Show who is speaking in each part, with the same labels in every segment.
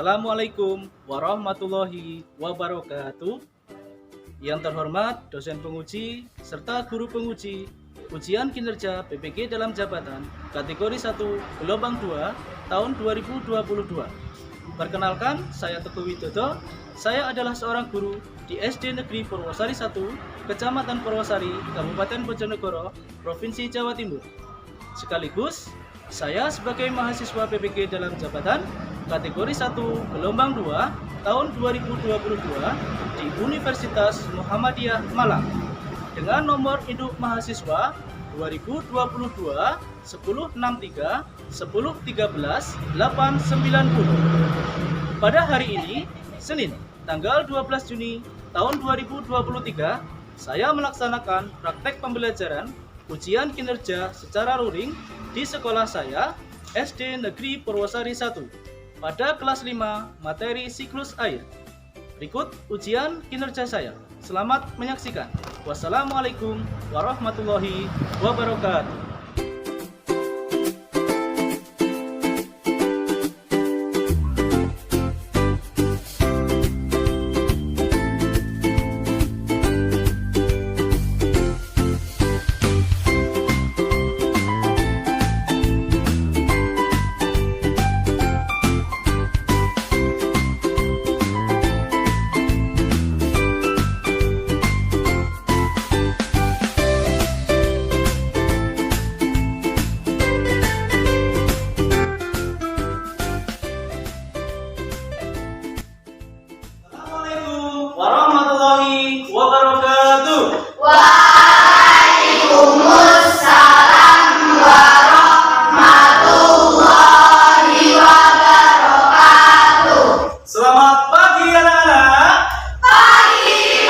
Speaker 1: Assalamualaikum warahmatullahi wabarakatuh. Yang terhormat dosen penguji serta guru penguji ujian kinerja PPG dalam jabatan kategori 1 gelombang 2 tahun 2022. Perkenalkan, saya Teguh Widodo. Saya adalah seorang guru di SD Negeri Purwosari 1, Kecamatan Purwosari, Kabupaten Bojonegoro, Provinsi Jawa Timur. Sekaligus, saya sebagai mahasiswa PPG dalam jabatan kategori 1 gelombang 2 tahun 2022 di Universitas Muhammadiyah Malang dengan nomor induk mahasiswa 2022 1063 1013 890. Pada hari ini, Senin, tanggal 12 Juni tahun 2023, saya melaksanakan praktek pembelajaran ujian kinerja secara luring di sekolah saya, SD Negeri Purwosari 1, pada kelas 5 materi siklus air. Berikut ujian kinerja saya. Selamat menyaksikan. Wassalamualaikum warahmatullahi wabarakatuh. Warahmatullahi wabarakatuh.
Speaker 2: Waalaikumsalam warahmatullahi wabarakatuh.
Speaker 1: Selamat pagi anak-anak.
Speaker 2: Pagi,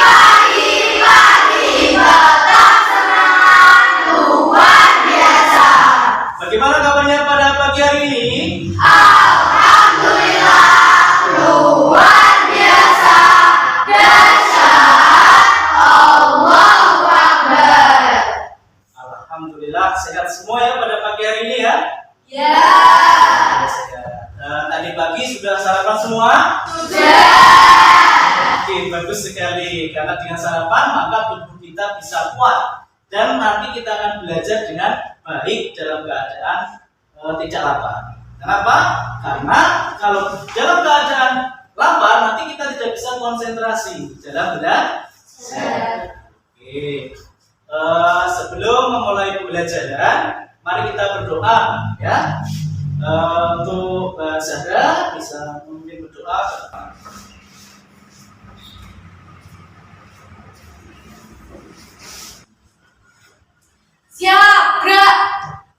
Speaker 2: betah senang luar biasa.
Speaker 1: Bagaimana kabarnya pada pagi hari ini?
Speaker 2: Alhamdulillah luar biasa. Dahsyat, Allahu Akbar.
Speaker 1: Alhamdulillah sehat semua ya pada pagi hari ini ya.
Speaker 2: Ya,
Speaker 1: Sehat. Tadi pagi sudah sarapan semua?
Speaker 2: sudah.
Speaker 1: Oke, bagus sekali. Karena dengan sarapan maka tubuh kita bisa kuat dan nanti kita akan belajar dengan baik dalam keadaan tidak lapar. Kenapa? Karena kalau dalam keadaan lapar nanti kita tidak bisa konsentrasi dalam belajar. Oke. Sebelum memulai pembelajaran, mari kita berdoa ya. Untuk Zahra bisa memimpin berdoa ke depan.
Speaker 2: Siap, gerak.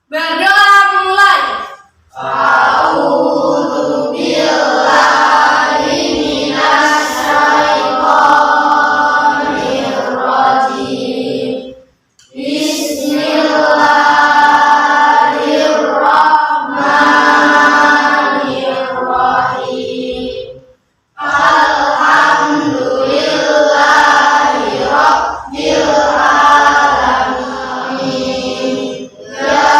Speaker 2: Berdoa mulai. A'udzu billahi minasyaitonir rajim. Bismillahirrahmanirrahim. Alhamdulillahi rabbil alamin. Ya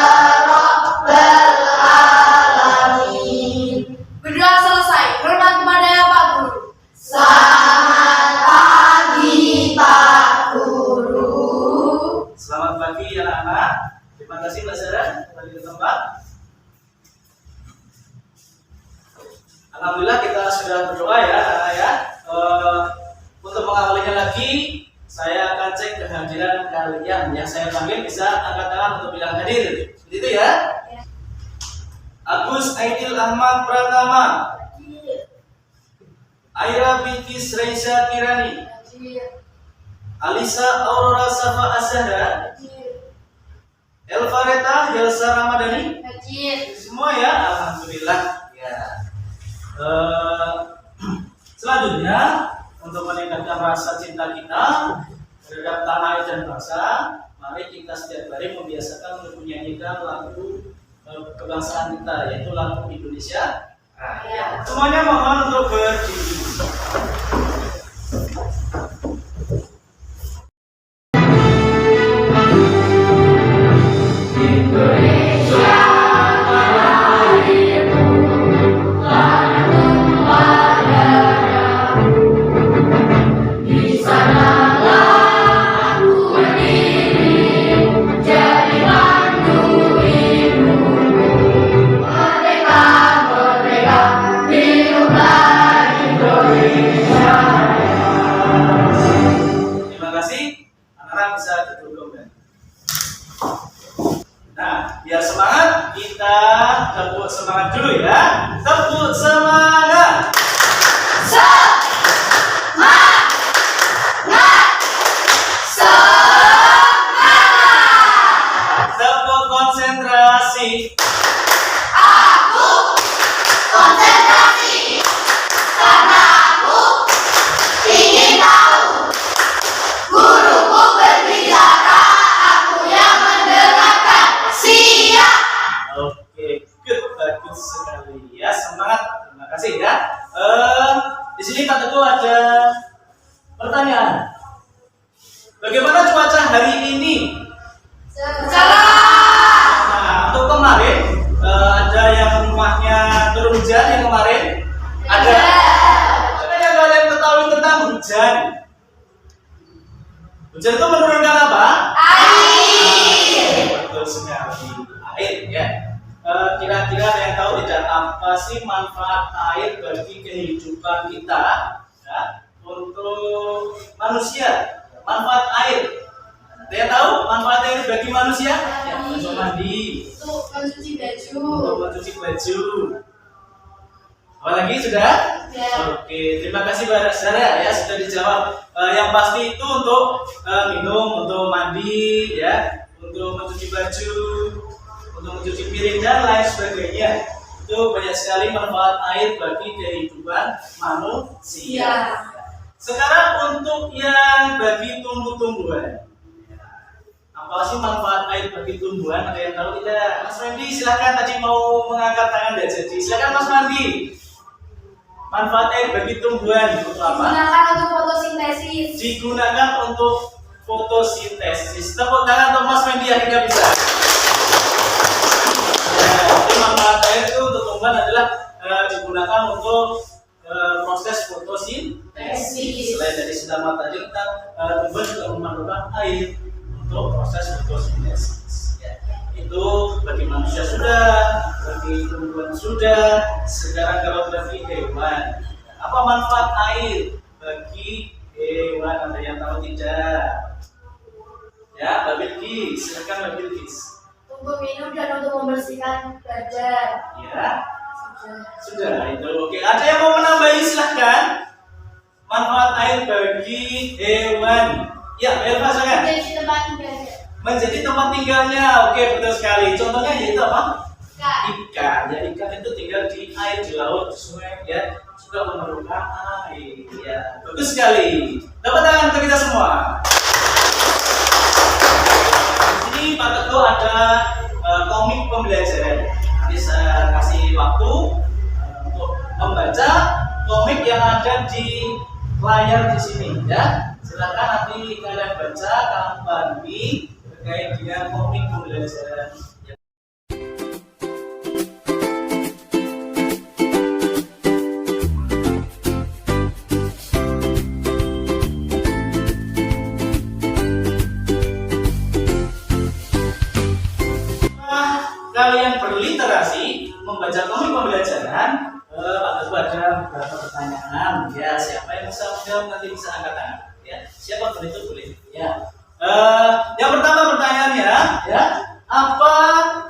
Speaker 2: rabbal alamin. Berdoa selesai. Hormat kepada Pak Guru. Selamat pagi Pak Guru.
Speaker 1: Selamat pagi anak-anak. Terima kasih Mbak Zahra kembali ke tempat. Alhamdulillah kita sudah berdoa ya anak-anak ya. Untuk mengawalinya lagi, saya akan cek kehadiran kalian. Yang saya panggil bisa angkat tangan untuk bilang hadir. Begitu ya? Agus Aidil Ahmad Pratama, Aira Bilqis Raisa Kirani, Alisa Aurora Safa Azhara, Elvareta Yelsa Ramadhani. Semua ya, alhamdulillah ya. Selanjutnya untuk meningkatkan rasa cinta kita terhadap tanah air dan bangsa, mari kita setiap hari membiasakan untuk menyanyikan lagu kebangsaan kita, yaitu lagu Indonesia Raya. Semuanya mohon untuk berdiri.
Speaker 2: Indonesia, airmu, tanahmu,
Speaker 1: ya. Tepuk semangat.
Speaker 2: Semangat.
Speaker 1: Tepuk konsentrasi.
Speaker 2: Aku konsentrasi karena aku ingin tahu. Guruku berbicara, aku yang mendengarkan. Siap.
Speaker 1: Oke, good, bagus sekali ya, semangat. Terima kasih ya. Di sini Pak Teguh ada pertanyaan. Bagaimana cuaca hari ini?
Speaker 2: Cerah.
Speaker 1: Nah, untuk kemarin ada yang rumahnya turun hujan yang kemarin? Ada. Apa yang kalian ketahui tentang hujan? Hujan itu menurunkan apa?
Speaker 2: Air.
Speaker 1: Betul sekali, air ya. Kira-kira ada yang tahu tidak apa sih manfaat air bagi kehidupan kita ya, untuk manusia? Manfaat air. Ada yang tahu manfaat air bagi manusia? Ya, untuk mandi,
Speaker 2: Untuk mencuci baju.
Speaker 1: untuk mencuci baju. Apalagi sudah?
Speaker 2: Ya.
Speaker 1: Oke, terima kasih Mbak Sarah ya sudah dijawab. Yang pasti itu untuk minum, untuk mandi ya, untuk mencuci baju, untuk mencuci piring dan lain sebagainya. Itu banyak sekali manfaat air bagi kehidupan manusia.
Speaker 2: Iya.
Speaker 1: Sekarang untuk yang bagi tumbuh-tumbuhan. Apa sih manfaat air bagi tumbuhan? Ada yang tahu tidak? Mas Randy silakan, tadi mau mengangkat tangan tidak jadi. Silakan Mas Randy. Manfaat air bagi tumbuhan untuk apa?
Speaker 2: Digunakan untuk fotosintesis.
Speaker 1: Digunakan untuk fotosintesis. Tepuk tangan untuk Mas Randy akhirnya bisa. Jadi manfaat air itu untuk tumbuhan adalah digunakan untuk proses fotosintesis. Selain dari sinar matahari, kita tumbuhan juga memerlukan air untuk proses fotosintesis. Ya. Itu bagi manusia sudah, bagi tumbuhan sudah. Sekarang kalau bagi hewan, apa manfaat air bagi hewan? Ada yang tahu tidak? Ya, Mbak Bilkis, silakan Mbak Bilkis.
Speaker 2: Untuk minum dan untuk membersihkan badan.
Speaker 1: Ya, sudah itu. Oke, ada yang mau menambahi silahkan. Manfaat air bagi hewan. Ya, Elva silakan.
Speaker 2: Menjadi tempat ibadah.
Speaker 1: Menjadi tempat tinggalnya. Oke, betul sekali. Contohnya yaitu apa?
Speaker 2: Ikan.
Speaker 1: Ikan. Ya, ikan itu tinggal di air, di laut, di sungai, ya. Juga memerlukan air. Ya, bagus sekali. Dapat tangan untuk kita semua. Di sini Pak Teguh ada komik pembelajaran. Nanti saya kasih waktu untuk membaca komik yang ada di layar di sini ya. Silakan nanti kalian baca, kamu bagi terkait dengan komik pembelajaran. Kalian berliterasi membaca komik pembelajaran, Pak Teguh ada beberapa pertanyaan. Ya, siapa yang bisa menjawab nanti bisa angkat tangan. Ya, siapa pun itu boleh. Ya, yang pertama pertanyaannya, ya, apa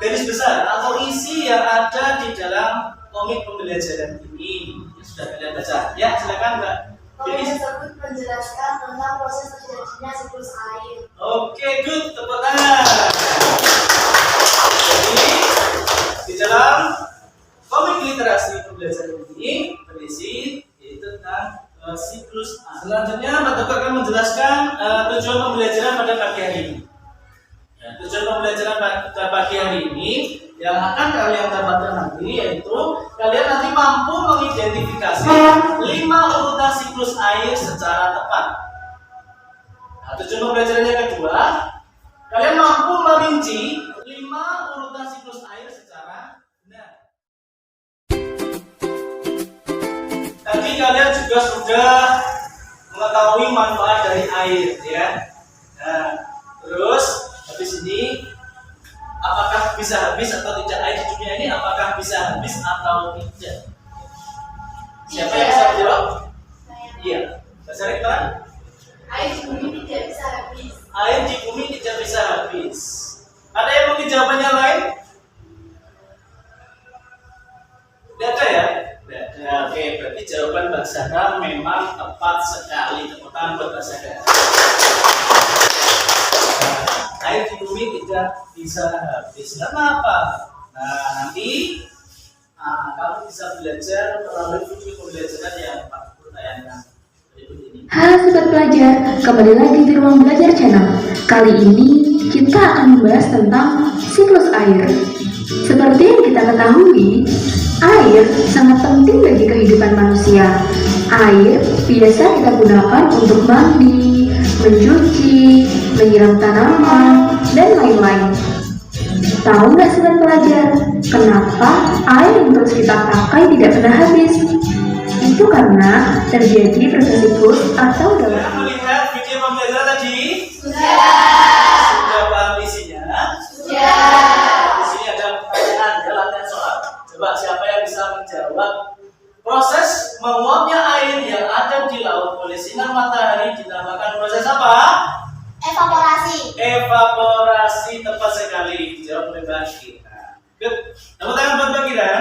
Speaker 1: garis besar atau isi yang ada di dalam komik pembelajaran ini? Sudah kalian baca? Ya, silakan Mbak.
Speaker 2: Komik tersebut menjelaskan tentang proses terjadinya siklus air.
Speaker 1: Oke, good, tepuk tangan. Jadi di dalam komik literasi pembelajaran ini berisi yaitu tentang siklus air. Selanjutnya Pak Teguh akan menjelaskan tujuan pembelajaran pada pagi hari ini. Ya, tujuan pembelajaran pada pagi hari ini yang akan kalian dapatkan nanti yaitu kalian nanti mampu mengidentifikasi 5 urutan siklus air secara tepat. Nah, tujuan pembelajaran yang kedua, kalian mampu merinci 5 urutan siklus air secara benar. Tadi kalian juga sudah mengetahui manfaat dari air, ya. Nah, terus habis ini, apakah bisa habis atau tidak air di dunia ini? Apakah bisa habis atau tidak? Siapa yang bisa menjawab? Iya, Bahasa Rektoran?
Speaker 2: Air di bumi tidak bisa habis.
Speaker 1: Air di bumi tidak bisa habis. Ada yang mungkin jawabannya lain? berarti jawaban Mbak Zahra memang tepat sekali. Tepuk tangan buat Mbak Zahra. Air di bumi tidak bisa habis. Karena apa? Nah, nanti kamu bisa belajar melalui video pembelajaran yang aku tayangkan berikut ini.
Speaker 3: Halo Sobat Pelajar, kembali lagi di Ruang Belajar Channel. Kali ini kita akan membahas tentang siklus air. Seperti yang kita ketahui, air sangat penting bagi kehidupan manusia. Air biasa kita gunakan untuk mandi, mencuci, menyiram tanaman, dan lain-lain. Tahu nggak Sobat Pelajar, kenapa air yang terus kita pakai tidak pernah habis? Itu karena terjadi proses siklus atau dalam.
Speaker 1: Sudah melihat video pembelajaran tadi?
Speaker 2: Sudah.
Speaker 1: Sudah paham isinya?
Speaker 2: Sudah.
Speaker 1: Di sini ada pertanyaan, ya, latihan soal. Coba siapa yang bisa menjawab proses menguapnya air yang ada di laut oleh sinar matahari dinamakan proses apa?
Speaker 2: Evaporasi.
Speaker 1: Evaporasi, tepat sekali. Jawab oleh Mbak Kira. Good. Tepuk tangan buat Mbak Kira.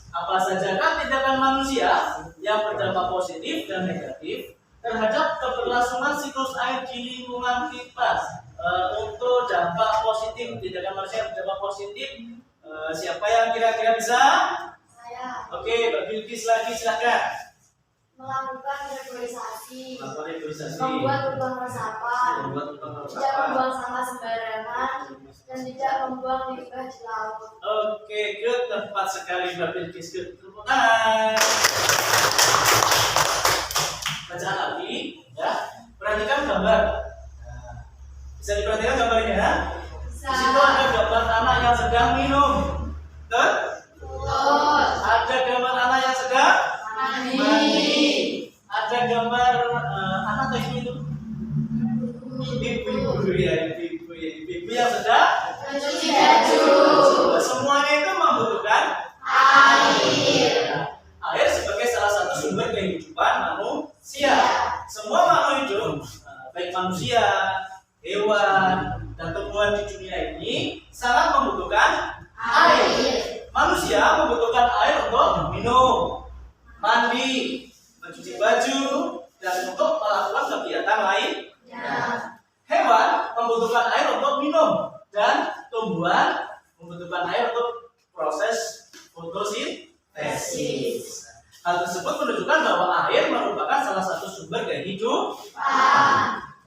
Speaker 1: Apa saja kan tindakan manusia yang berdampak positif dan negatif terhadap keberlangsungan siklus air di lingkungan kita? Untuk dampak positif, tindakan manusia yang berdampak positif, siapa yang kira-kira bisa?
Speaker 2: Saya
Speaker 1: Oke, Mbak Bilkis lagi, silakan.
Speaker 2: melakukan reboisasi,
Speaker 1: Melakukan reboisasi.
Speaker 2: membuat lubang resapan,
Speaker 1: Membuat lubang
Speaker 2: tidak
Speaker 1: resapan.
Speaker 2: membuang sampah sembarangan, dan tidak membuang limbah di laut.
Speaker 1: Oke, good, tepat sekali Mbak Bilkis. Good, tepuk tangan. Bacaan lagi, ya. Perhatikan gambar. Nah, bisa diperhatikan gambarnya?
Speaker 2: Bisa.
Speaker 1: Di situ ada gambar anak yang sedang minum. Betul?
Speaker 2: Betul.
Speaker 1: Ada gambar anak yang sedang mandi. Ada gambar anak atau ibu itu? Ibu-ibu ya, ibu-ibu yang sedang
Speaker 2: Mencuci baju.
Speaker 1: semuanya itu membutuhkan
Speaker 2: Air.
Speaker 1: air sebagai salah satu sumber kehidupan manusia. Semua makhluk hidup, baik manusia, hewan, dan tumbuhan di dunia ini sangat membutuhkan air. Manusia membutuhkan air untuk minum, mandi, mencuci baju, dan untuk melakukan kegiatan lain. Hewan membutuhkan air untuk minum, dan tumbuhan membutuhkan air untuk proses fotosintesis. Hal tersebut menunjukkan bahwa air merupakan salah satu sumber kehidupan.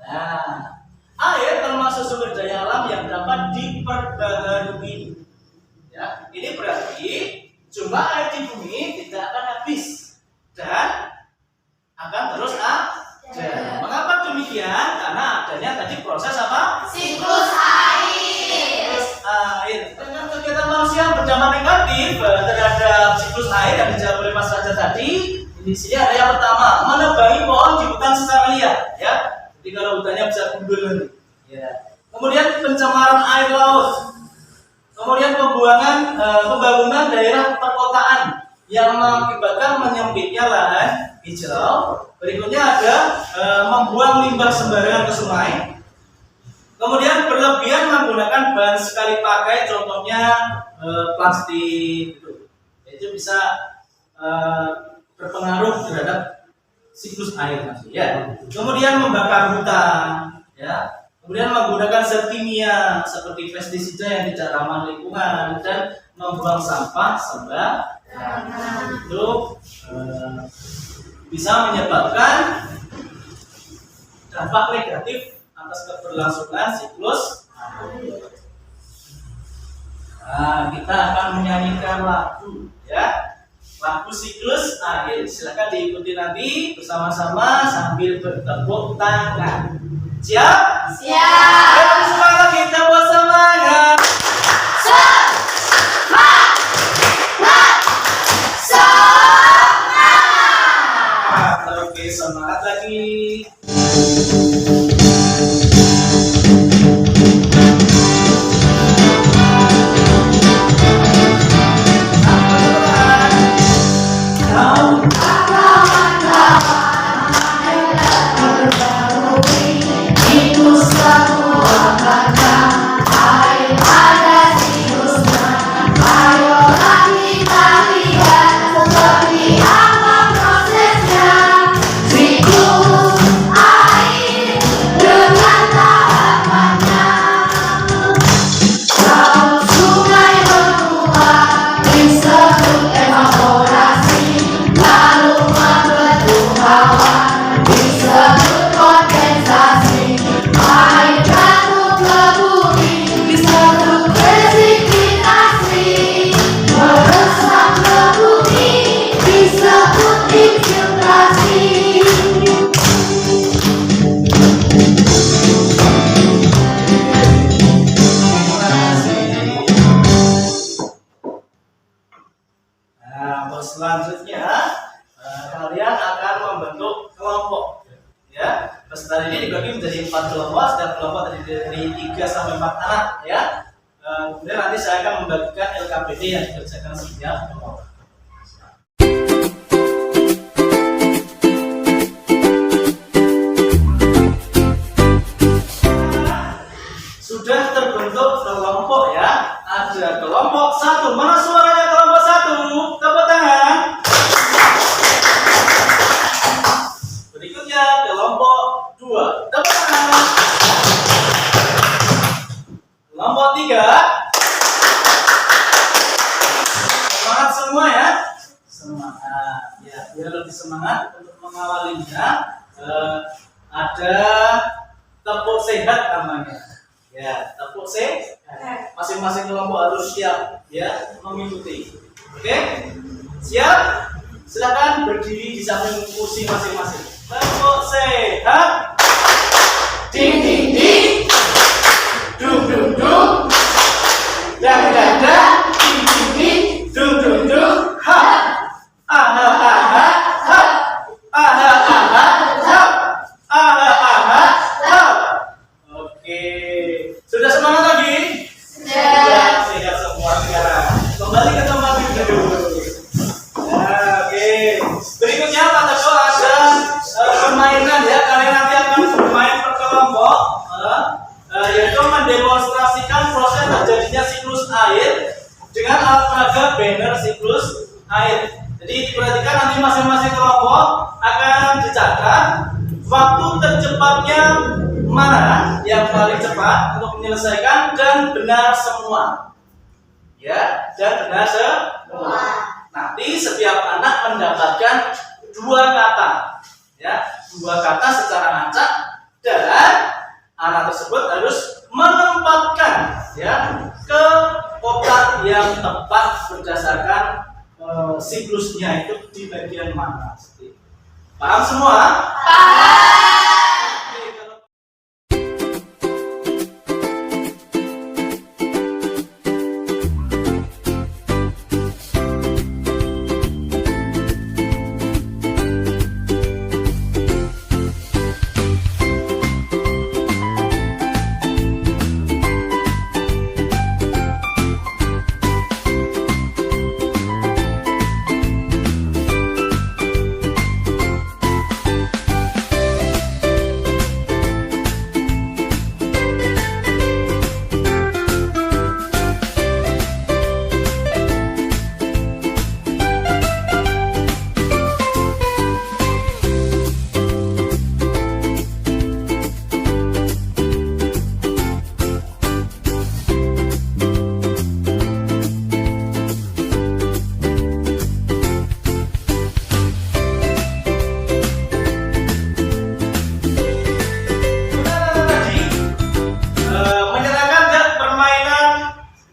Speaker 1: Nah, air termasuk sumber daya alam yang dapat diperbaharui. Ya, ini berarti jumlah air di bumi tidak akan habis dan akan terus ada. Mengapa demikian? Karena adanya tadi proses apa?
Speaker 2: Siklus air.
Speaker 1: Siklus air. Dengan kegiatan manusia yang berdampak negatif terhadap siklus air yang dijawab oleh Mas Raja tadi, di sini ada yang pertama, menebangi pohon di hutan secara liar. Ya, jadi kalau hutannya bisa gundul nanti. Ya. Kemudian pencemaran air laut. Kemudian pembangunan daerah perkotaan yang mengakibatkan menyempitnya lahan hijau. Berikutnya ada membuang limbah sembarangan ke sungai. Kemudian berlebihan menggunakan bahan sekali pakai, contohnya plastik. Itu bisa berpengaruh terhadap siklus air nanti. Ya. Kemudian membakar hutan. Ya. Kemudian menggunakan zat kimia seperti pestisida yang tidak ramah lingkungan dan membuang sampah sembarangan. Itu bisa menyebabkan dampak negatif atas keberlangsungan siklus air. Nah, kita akan menyanyikan lagu, ya, lagu siklus air. Silakan diikuti nanti bersama-sama sambil bertepuk tangan. Siap?
Speaker 2: Siap.
Speaker 1: Ayo semangat, kita buat semangat. Oke, semangat lagi.
Speaker 2: Itu semua karena
Speaker 1: selanjutnya kalian akan membentuk kelompok. Ya, peserta ini dibagi menjadi 4 kelompok, setiap kelompok terdiri dari 3 sampai 4 anak. Ya, kemudian nanti saya akan membagikan LKPD yang dikerjakan setiap kelompok. Sudah terbentuk kelompok ya. Ada kelompok 1. Mana suaranya kelompok 1? Tepuk tangan. Berikutnya kelompok 2. Tepuk tangan. Kelompok 3. Semangat semua ya. Semangat. Ya, biar lebih semangat untuk mengawalinya. Ada tepuk sehat namanya. Ya, tepuk sehat. Masing-masing kelompok harus siap ya mengikuti. Oke? Siap? Silakan berdiri di samping kursi masing-masing. Tepuk sehat. Ding ding ding. Dung dung dung. Dak dak dak. Ding ding ding. Dung dung dung. Ha. Aha aha ha. Aha aha ha. Aha aha ha. Oke. Sudah semangat lagi? Sudah. Sehat semua sekarang. Kembali ke tempat duduk. Oke. Berikutnya Pak Teguh ada permainan ya. Kalian nanti akan bermain per kelompok, yaitu mendemonstrasikan proses terjadinya siklus air dengan alat peraga banner siklus air. Jadi diperhatikan nanti masing-masing kelompok akan dicatat waktu tercepatnya mana yang paling cepat untuk menyelesaikan dan benar semua. Ya, dan benar semua. Nanti setiap anak mendapatkan 2 kata. Ya, 2 kata secara acak dan anak tersebut harus menempatkan ya ke kotak yang tepat berdasarkan siklusnya itu di bagian mana. Paham semua?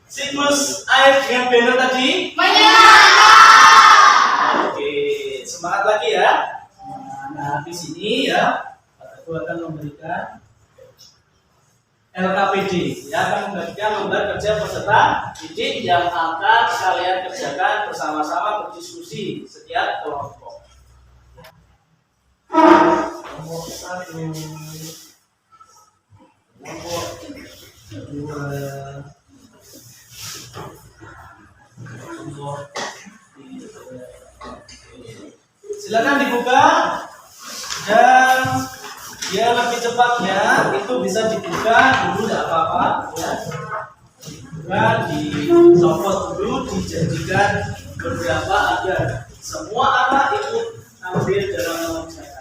Speaker 1: Siklus air dengan banner tadi? Menyenangkan. Oke, semangat lagi ya. Nah, di sini ya, Pak Teguh akan memberikan LKPD, ya, akan membagikan lembar kerja peserta didik yang akan kalian kerjakan bersama-sama berdiskusi setiap kelompok. Kelompok 1, kelompok 2. Silakan dibuka dan biar lebih cepatnya itu bisa dibuka dulu, tidak apa-apa ya. Dibuka, dicopot dulu, dijadikan beberapa agar semua anak ikut ambil dalam mengerjakan.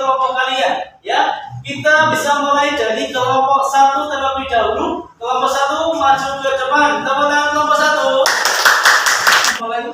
Speaker 1: kelompok kalian. Ya, kita bisa mulai dari kelompok 1 terlebih dahulu. Kelompok 1 maju ke depan. Tepuk tangan kelompok 1. Mulai.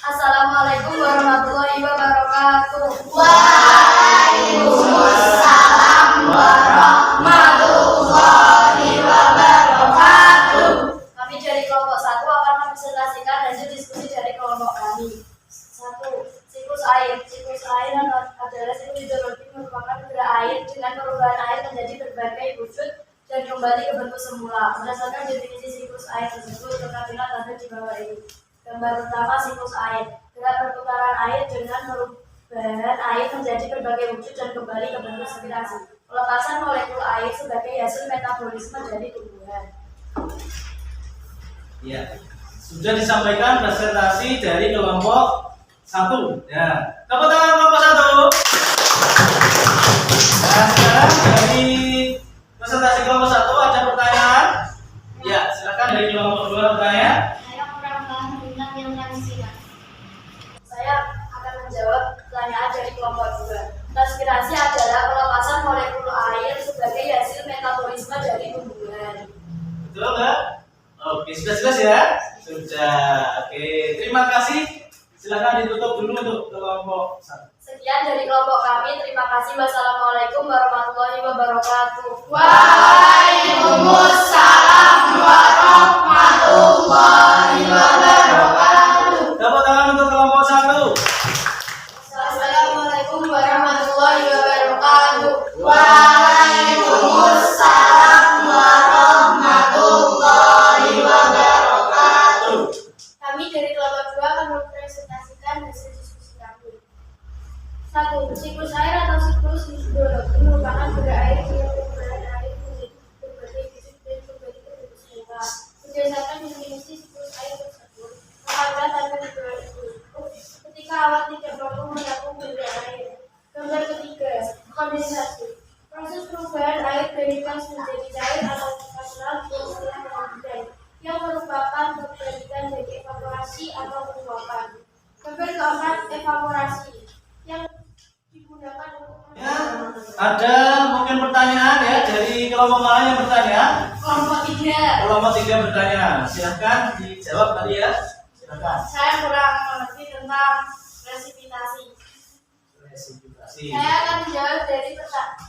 Speaker 2: Assalamualaikum warahmatullahi wabarakatuh.
Speaker 4: Waalaikumsalam warahmatullahi wabarakatuh.
Speaker 2: Kami dari kelompok 1 akan mempresentasikan hasil diskusi dari kelompok kami. 1. Siklus air. Siklus air adalah siklus hidrologi, merupakan gerak air dengan perubahan air menjadi berbagai wujud dan kembali ke bentuk semula. Berdasarkan definisi siklus air tersebut, lengkapilah tabel di bawah ini. Gambar pertama, siklus air. Gerak perputaran air dengan perubahan air menjadi berbagai wujud dan kembali ke bentuk spirasi. Pelepasan molekul air sebagai hasil metabolisme dari tumbuhan.
Speaker 1: Ya, sudah disampaikan presentasi dari kelompok 1. Ya, tepuk tangan kelompok 1. Nah, sekarang dari presentasi kelompok 1 ada pertanyaan? Ya, silakan dari kelompok 2 bertanya.
Speaker 2: Saya kurang paham tentang yang transkripsi. Saya akan menjawab pertanyaan dari kelompok 2. Transpirasi adalah pelepasan molekul air sebagai hasil metabolisme dari tumbuhan.
Speaker 1: Betul enggak? Oke, sudah jelas ya? Sudah. Oke, terima kasih. Silakan ditutup dulu untuk kelompok 1.
Speaker 2: Sekian dari kelompok kami. Terima kasih. Wassalamualaikum warahmatullahi wabarakatuh.
Speaker 4: Waalaikumsalam warahmatullahi wabarakatuh.
Speaker 1: Tepuk tangan untuk kelompok 1.
Speaker 2: Assalamualaikum warahmatullahi wabarakatuh.
Speaker 4: Waalaikumsalam warahmatullahi wabarakatuh.
Speaker 2: Kami dari kelompok 2 akan mempresentasikan hasil diskusi kami. 1. Siklus air atau siklus hidrologi merupakan gerak air dengan perubahan air menjadi berbagai wujud dan kembali ke bentuk semula. Berdasarkan definisi siklus air tersebut, apabila tabel di bawah itu. Ketika awan tidak mampu menampung gerak air. Gambar ketiga, kondensasi. Proses perubahan air dari gas menjadi cair atau natural istilah pengambilan, yang merupakan perbandingan dari evaporasi atau penguapan. Gambar keempat, evaporasi, yang digunakan untuk
Speaker 1: Ya, ada mungkin pertanyaan ya dari kelompok mana yang bertanya?
Speaker 2: kelompok 3.
Speaker 1: Kelompok 3 bertanya. Silahkan dijawab tadi ya. Silahkan.
Speaker 2: Saya kurang mengerti tentang presipitasi.
Speaker 1: Presipitasi.
Speaker 2: Saya akan menjawab dari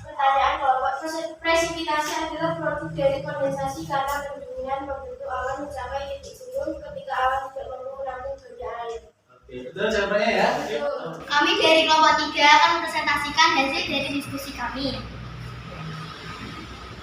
Speaker 2: pertanyaan kelompok. Presipitasi adalah produk dari kondensasi karena pendinginan membentuk awan mencapai titik jenuh ketika awan tidak mampu menampung banyak air.
Speaker 1: Oke, betul jawabannya ya.
Speaker 4: Kami dari kelompok 3 akan mempresentasikan hasil dari diskusi kami.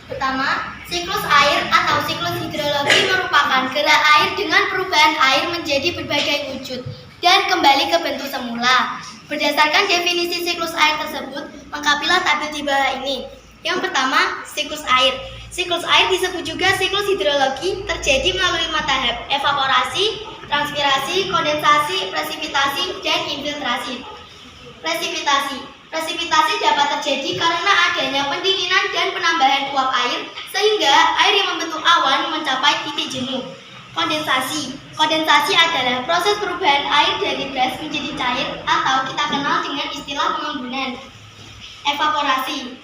Speaker 4: Pertama, siklus air atau siklus hidrologi merupakan gerak air dengan perubahan air menjadi berbagai wujud dan kembali ke bentuk semula. Berdasarkan definisi siklus air tersebut, lengkapilah tabel di bawah ini. Yang pertama, siklus air. Siklus air disebut juga siklus hidrologi, terjadi melalui 5 tahap: evaporasi, transpirasi, kondensasi, presipitasi, dan infiltrasi. Presipitasi dapat terjadi karena adanya pendinginan dan penambahan uap air sehingga air yang membentuk awan mencapai titik jenuh. Kondensasi adalah proses perubahan air dari gas menjadi cair atau kita kenal dengan istilah pengembunan. Evaporasi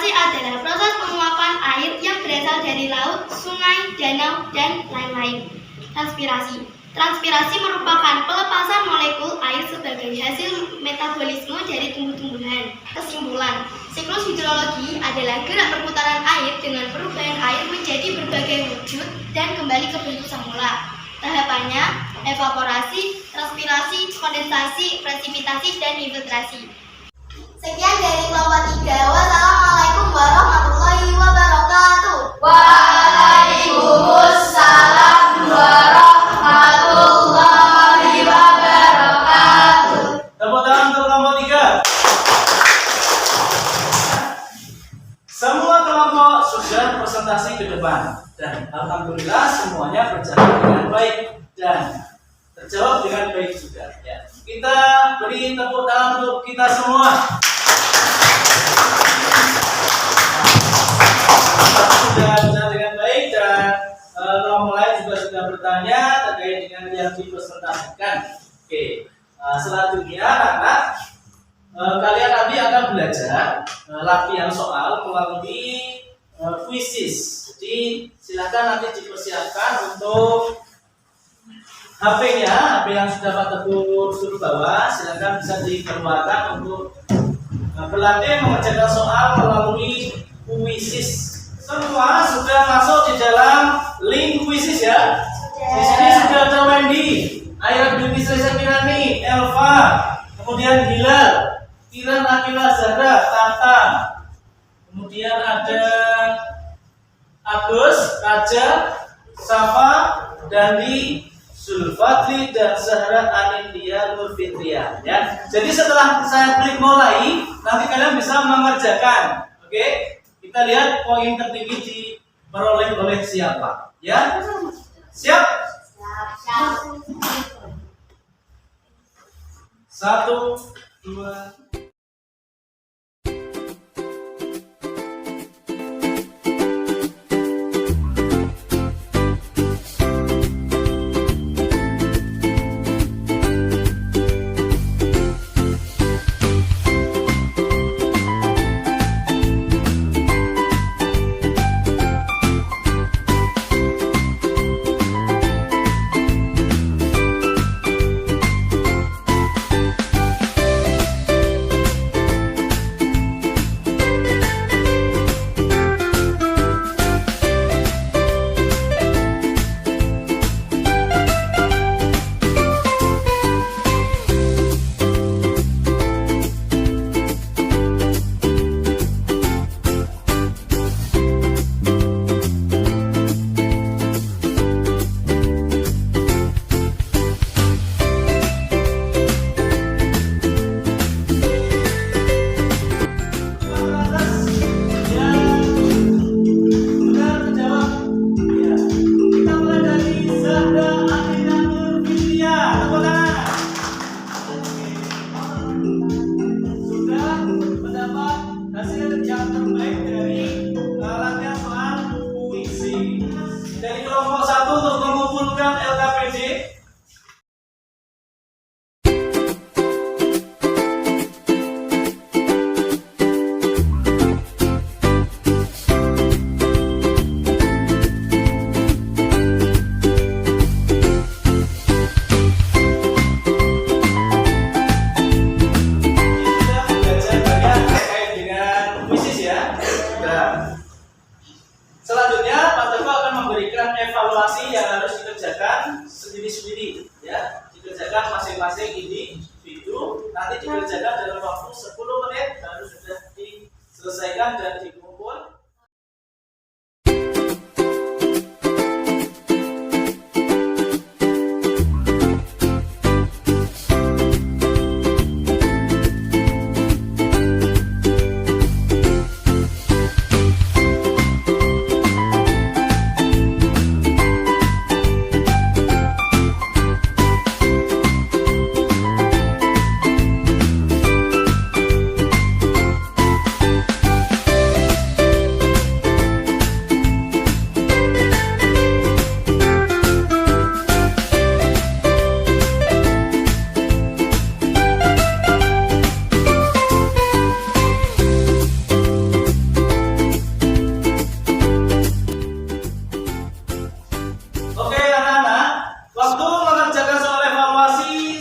Speaker 4: adalah proses penguapan air yang berasal dari laut, sungai, danau, dan lain-lain. Transpirasi merupakan pelepasan molekul air sebagai hasil metabolisme dari tumbuh-tumbuhan. Kesimpulan, siklus hidrologi adalah gerak perputaran air dengan perubahan air menjadi berbagai wujud dan kembali ke bentuk semula. Tahapannya, evaporasi, transpirasi, kondensasi, presipitasi, dan infiltrasi. Sekian dari kelompok 3. Wassalamualaikum warahmatullahi wabarakatuh. Waalaikumsalam warahmatullahi wabarakatuh.
Speaker 1: Tepuk tangan untuk kelompok 3. Semua kelompok sudah presentasi ke depan dan alhamdulillah semuanya berjalan dengan baik dan terjawab dengan baik juga. Ya. Kita beri tepuk tangan untuk kita semua. Sudah berjalan dengan baik dan kelompok lain juga sudah bertanya terkait dengan yang dipresentasikan. Oke, selanjutnya anak kalian nanti akan belajar latihan soal melalui quizzes. Jadi silakan nanti dipersiapkan untuk HP-nya, HP yang sudah Pak Teguh suruh bawa, silakan bisa dikeluarkan untuk berlatih mengerjakan soal melalui quizzes. Semua sudah masuk di dalam link quizzes ya. Di sini sudah ada Wendy, Aira Beauty Sesakirani, Elva, kemudian Hilal, Kiran Akila Zahra, Tata, kemudian ada Agus, Raja, Safa, Dandi, Zulfadli, dan Zahra Anindya Nurfitria. Ya. Jadi setelah saya klik mulai, nanti kalian bisa mengerjakan. Oke, kita lihat poin tertinggi diperoleh oleh siapa. Ya, siap? Satu, dua. Selanjutnya Pak Teguh akan memberikan evaluasi yang harus dikerjakan sendiri-sendiri, ya, dikerjakan masing-masing individu. Nanti dikerjakan dalam waktu 10 menit harus sudah diselesaikan dan dikumpul.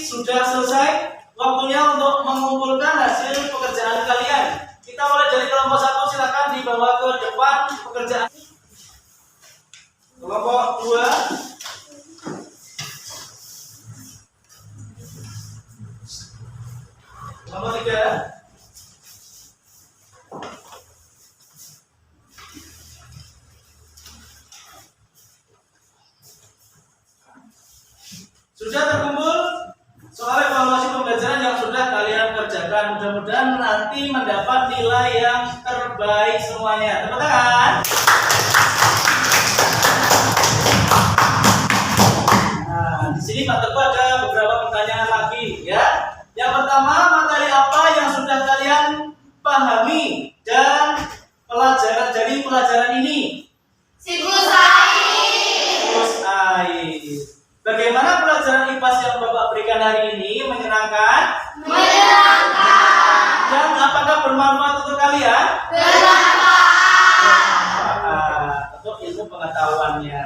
Speaker 1: Sudah selesai, waktunya untuk mengumpulkan hasil pekerjaan kalian. Kita mulai dari kelompok 1, silakan dibawa ke depan pekerjaan. Kelompok 2, kelompok 3, sudah terkumpul soal evaluasi pembelajaran yang sudah kalian kerjakan. Mudah-mudahan nanti mendapat nilai yang terbaik semuanya. Tepuk tangan. Nah, di sini Pak Teguh ada beberapa pertanyaan lagi, ya. Yang pertama, materi apa yang sudah kalian pahami dan pelajaran dari pelajaran ini?
Speaker 4: Siklus air.
Speaker 1: Siklus air. Bagaimana pelajaran IPAS yang Bapak berikan hari ini? Menyenangkan?
Speaker 4: Menyenangkan.
Speaker 1: pengetahuannya.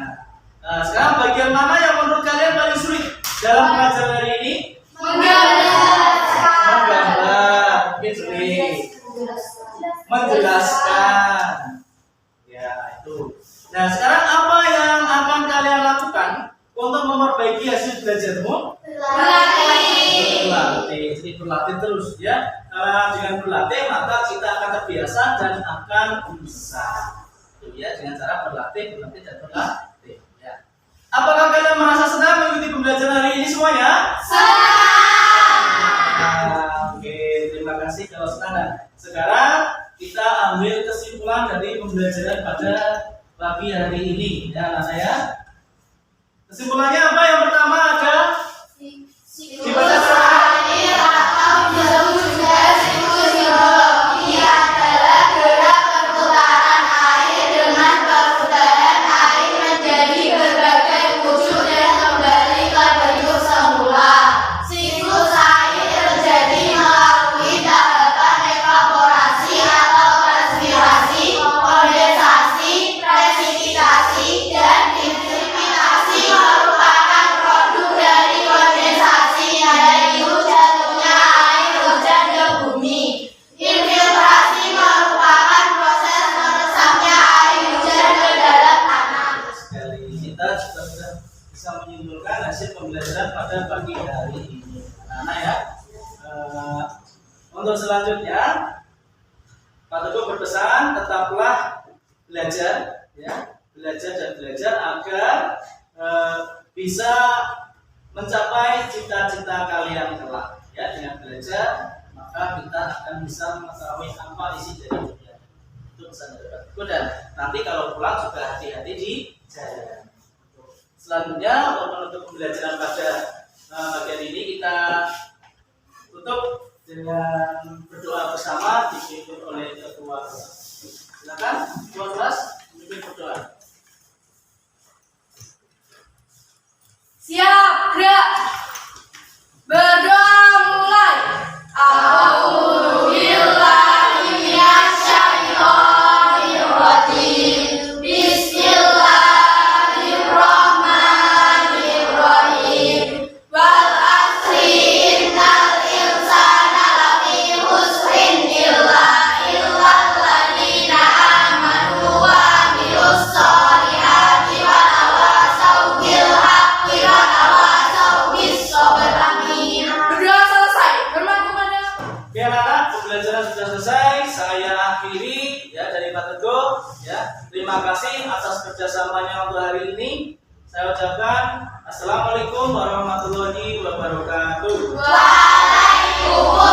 Speaker 1: Nah, sekarang bagian mana yang menurut kalian paling sulit dalam pelajaran hari ini? Menggambar. Mungkin sulit. Menjelaskan. Ya, itu. Nah, sekarang apa yang akan kalian lakukan untuk memperbaiki hasil belajarmu? Berlatih. Jadi berlatih terus ya. Karena dengan berlatih maka kita akan terbiasa dan akan bisa. Itu ya, dengan cara berlatih dan berlatih. Ya. Apakah kalian merasa senang mengikuti pembelajaran hari ini semuanya? Senang. Oke, terima kasih kalau senang. Sekarang kita ambil kesimpulan dari pembelajaran pada pagi hari ini, ya anak saya. Kesimpulannya apa? Yang pertama ada dibaca secara pembelajaran pada pagi hari ini. Nah, ya. Untuk selanjutnya, Pak Teguh berpesan tetaplah belajar, ya, belajar dan belajar agar bisa mencapai cita-cita kalian kelak. Ya, dengan belajar maka kita akan bisa mengetahui apa isi dari dunia. Itu pesan dari Pak Teguh, dan nanti kalau pulang juga hati-hati di jalan. Selanjutnya untuk menutup pembelajaran pada bagian ini kita tutup dengan berdoa bersama dipimpin oleh ketua kelas. Silakan ketua kelas memimpin berdoa.
Speaker 2: Siap, gerak. Berdoa mulai.
Speaker 1: Pembelajaran sudah selesai, saya akhiri ya dari Pak Teguh ya. Terima kasih atas kerjasamanya untuk hari ini. Saya ucapkan Assalamualaikum warahmatullahi wabarakatuh.
Speaker 2: Waalaikumsalam.